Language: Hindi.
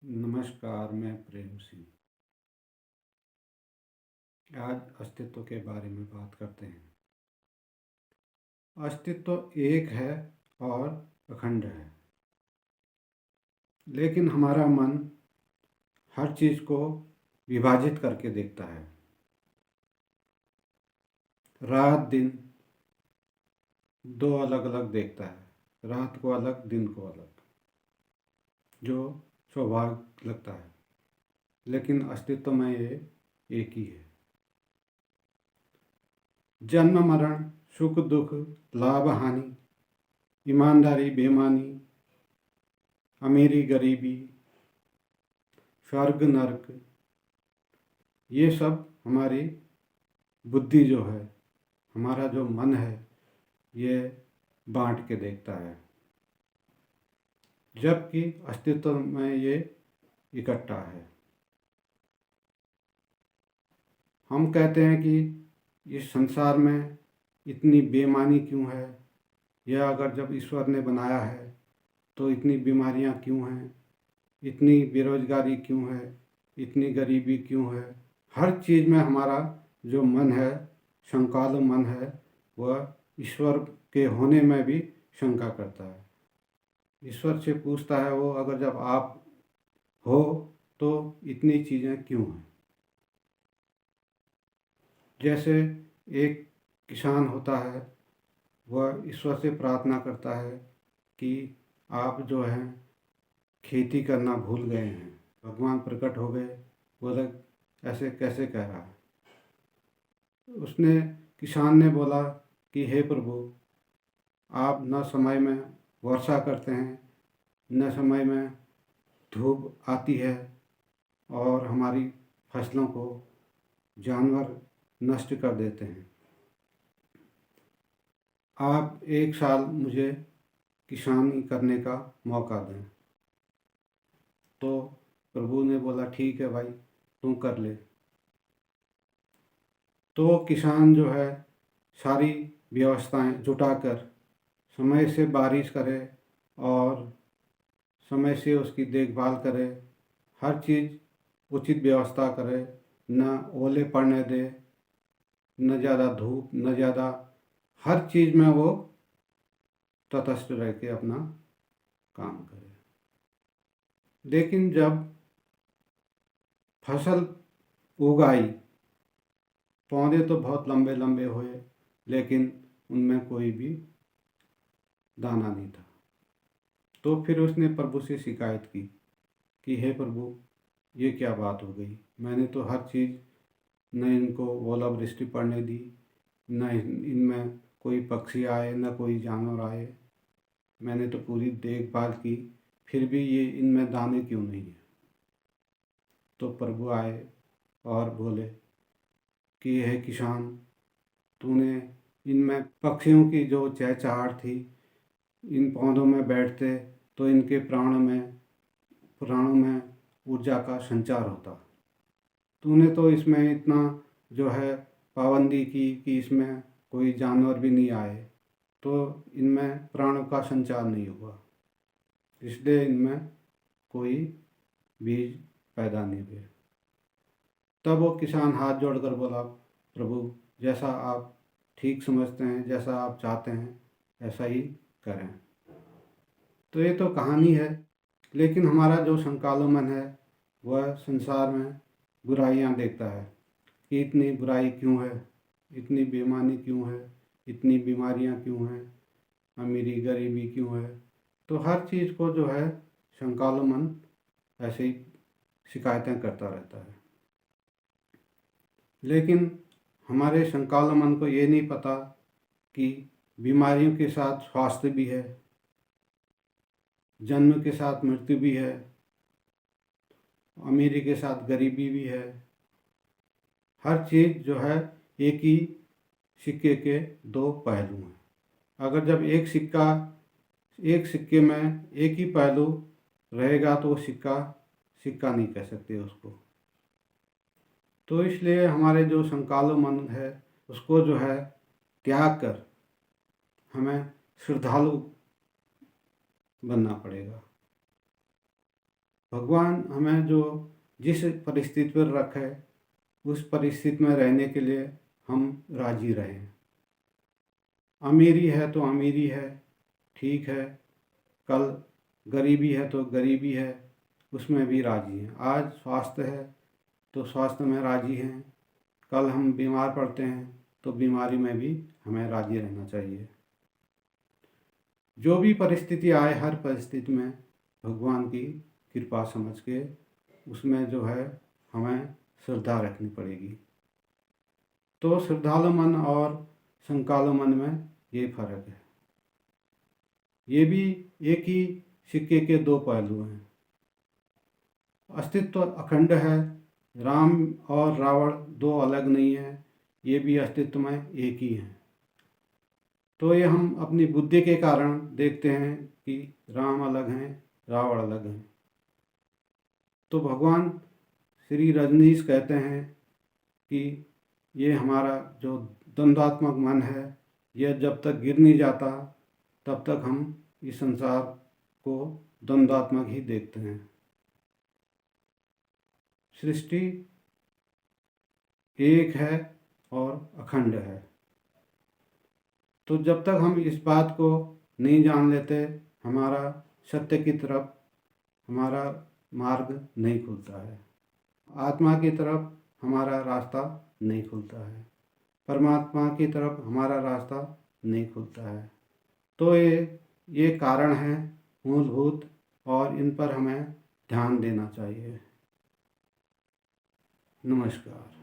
नमस्कार, मैं प्रेम सिंह। आज अस्तित्व के बारे में बात करते हैं। अस्तित्व एक है और अखंड है, लेकिन हमारा मन हर चीज़ को विभाजित करके देखता है। रात दिन दो अलग अलग देखता है, रात को अलग, दिन को अलग, जो स्वाभाविक लगता है, लेकिन अस्तित्व में ये एक ही है। जन्म मरण, सुख दुख, लाभ हानि, ईमानदारी बेईमानी, अमीरी गरीबी, स्वर्ग नरक, ये सब हमारी बुद्धि जो है, हमारा जो मन है, ये बांट के देखता है, जबकि अस्तित्व में ये इकट्ठा है। हम कहते हैं कि इस संसार में इतनी बेईमानी क्यों है, या अगर जब ईश्वर ने बनाया है तो इतनी बीमारियां क्यों हैं, इतनी बेरोजगारी क्यों है, इतनी गरीबी क्यों है। हर चीज़ में हमारा जो मन है, शंकालु मन है, वह ईश्वर के होने में भी शंका करता है। ईश्वर से पूछता है वो, अगर जब आप हो तो इतनी चीज़ें क्यों हैं। जैसे एक किसान होता है, वह ईश्वर से प्रार्थना करता है कि आप जो हैं खेती करना भूल गए हैं। भगवान प्रकट हो गए, बोले ऐसे कैसे कह रहा है। उसने किसान ने बोला कि हे प्रभु, आप न समय में वर्षा करते हैं, न समय में धूप आती है, और हमारी फसलों को जानवर नष्ट कर देते हैं। आप एक साल मुझे किसानी करने का मौका दें। तो प्रभु ने बोला ठीक है भाई, तू कर ले। तो किसान जो है सारी व्यवस्थाएं जुटाकर समय से बारिश करे और समय से उसकी देखभाल करे, हर चीज़ उचित व्यवस्था करे, न ओले पड़ने दे, न ज़्यादा धूप, न ज़्यादा, हर चीज़ में वो तटस्थ रह के अपना काम करे। लेकिन जब फसल उगाई, पौधे तो बहुत लंबे लंबे हुए, लेकिन उनमें कोई भी दाना नहीं था। तो फिर उसने प्रभु से शिकायत की कि हे प्रभु, ये क्या बात हो गई। मैंने तो हर चीज़, न इनको ओलावृष्टि पड़ने दी, न इनमें कोई पक्षी आए, न कोई जानवर आए। मैंने तो पूरी देखभाल की, फिर भी ये इनमें दाने क्यों नहीं है। तो प्रभु आए और बोले कि हे किसान, तूने इनमें पक्षियों की जो चहचहाट थी, इन पौधों में बैठते तो इनके प्राणों में ऊर्जा का संचार होता। तूने तो इसमें इतना जो है पाबंदी की कि इसमें कोई जानवर भी नहीं आए, तो इनमें प्राणों का संचार नहीं हुआ, इसलिए इनमें कोई बीज पैदा नहीं हुए। तब वो किसान हाथ जोड़कर बोला, प्रभु जैसा आप ठीक समझते हैं, जैसा आप चाहते हैं, ऐसा ही करें। तो ये तो कहानी है, लेकिन हमारा जो संकालो मन है, वह संसार में बुराइयां देखता है कि इतनी बुराई क्यों है, इतनी बेईमानी क्यों है, इतनी बीमारियां क्यों हैं, अमीरी गरीबी क्यों है। तो हर चीज़ को जो है संकालो मन ऐसे ही शिकायतें करता रहता है। लेकिन हमारे संकालो मन को ये नहीं पता कि बीमारियों के साथ स्वास्थ्य भी है, जन्म के साथ मृत्यु भी है, अमीरी के साथ गरीबी भी है। हर चीज़ जो है एक ही सिक्के के दो पहलू हैं। अगर जब एक सिक्के में एक ही पहलू रहेगा तो वो सिक्का नहीं कह सकते उसको। तो इसलिए हमारे जो संकालो मन है, उसको जो है त्याग कर हमें श्रद्धालु बनना पड़ेगा। भगवान हमें जो जिस परिस्थिति पर रखे उस परिस्थिति में रहने के लिए हम राजी रहें। अमीरी है तो अमीरी है, ठीक है। कल गरीबी है तो गरीबी है, उसमें भी राजी हैं। आज स्वास्थ्य है तो स्वास्थ्य में राजी हैं। कल हम बीमार पड़ते हैं तो बीमारी में भी हमें राजी रहना चाहिए। जो भी परिस्थिति आए, हर परिस्थिति में भगवान की कृपा समझ के उसमें जो है हमें श्रद्धा रखनी पड़ेगी। तो श्रद्धालु मन और शंकालु मन में ये फर्क है। ये भी एक ही सिक्के के दो पहलू हैं। अस्तित्व अखंड है, राम और रावण दो अलग नहीं है, ये भी अस्तित्व में एक ही है। तो ये हम अपनी बुद्धि के कारण देखते हैं कि राम अलग हैं, रावण अलग हैं। तो भगवान श्री रजनीश कहते हैं कि ये हमारा जो द्वंद्वात्मक मन है, यह जब तक गिर नहीं जाता तब तक हम इस संसार को द्वंद्वात्मक ही देखते हैं। सृष्टि एक है और अखंड है। तो जब तक हम इस बात को नहीं जान लेते, हमारा सत्य की तरफ हमारा मार्ग नहीं खुलता है, आत्मा की तरफ हमारा रास्ता नहीं खुलता है, परमात्मा की तरफ हमारा रास्ता नहीं खुलता है। तो ये कारण है मूलभूत, और इन पर हमें ध्यान देना चाहिए। नमस्कार।